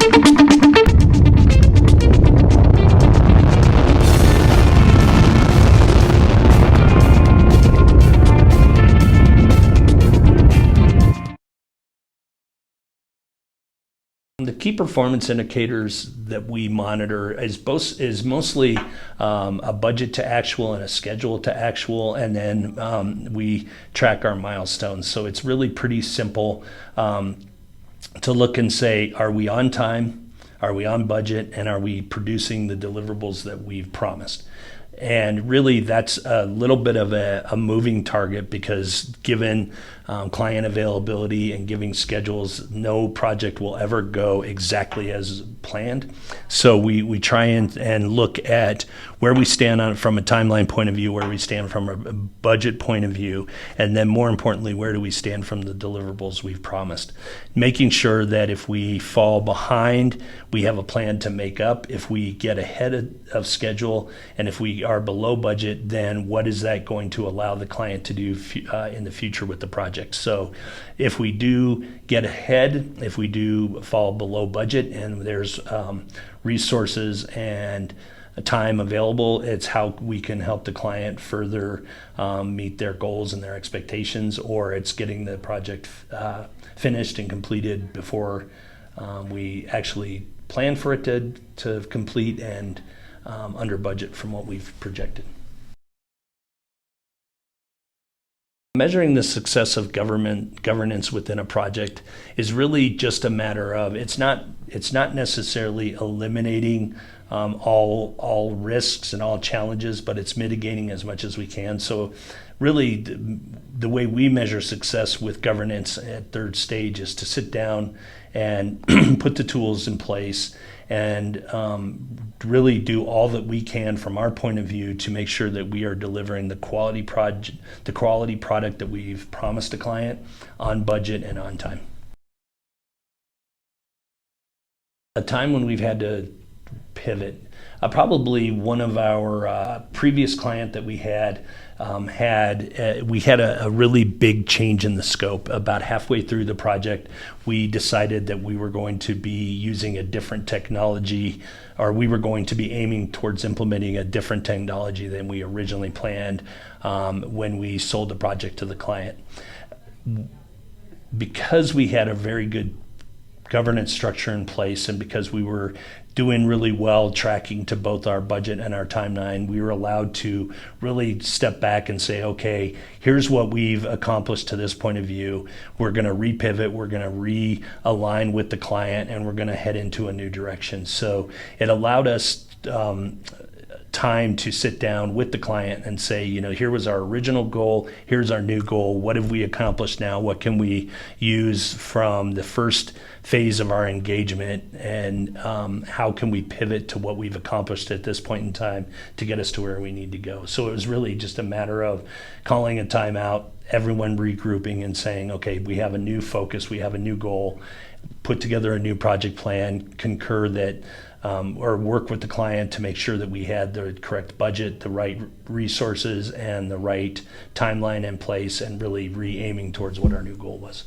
The key performance indicators that we monitor is mostly a budget to actual and a schedule to actual, and then we track our milestones. So it's really pretty simple to look and say, are we on time, are we on budget, and are we producing the deliverables that we've promised? And really that's a little bit of a moving target, because given client availability and giving schedules, no project will ever go exactly as planned. So we try and look at where we stand on from a timeline point of view, where we stand from a budget point of view, and then more importantly, where do we stand from the deliverables we've promised. Making sure that if we fall behind, we have a plan to make up. If we get ahead of schedule, and if we are below budget, then what is that going to allow the client to do in the future with the project? So if we do get ahead, if we do fall below budget and there's resources and time available, it's how we can help the client further meet their goals and their expectations, or it's getting the project finished and completed before we actually plan for it to complete and under budget from what we've projected. Measuring the success of governance within a project is really just a matter of, it's not necessarily eliminating all risks and all challenges, but it's mitigating as much as we can. So really the way we measure success with governance at Third Stage is to sit down and put the tools in place and really do all that we can from our point of view to make sure that we are delivering the quality product that we've promised a client on budget and on time. A time when we've had to pivot, probably one of our previous client that we had a really big change in the scope. About halfway through the project, we decided that we were going to be using a different technology, or we were going to be aiming towards implementing a different technology than we originally planned when we sold the project to the client. Because we had a very good governance structure in place, and because we were doing really well tracking to both our budget and our timeline, we were allowed to really step back and say, okay, here's what we've accomplished to this point of view. We're going to repivot, we're going to realign with the client, and we're going to head into a new direction. So it allowed us time to sit down with the client and say, here was our original goal, here's our new goal, what have we accomplished now, what can we use from the first phase of our engagement, and how can we pivot to what we've accomplished at this point in time to get us to where we need to go. So it was really just a matter of calling a timeout, everyone regrouping and saying, okay, we have a new focus, we have a new goal, put together a new project plan, concur that or work with the client to make sure that we had the correct budget, the right resources, and the right timeline in place, and really re-aiming towards what our new goal was.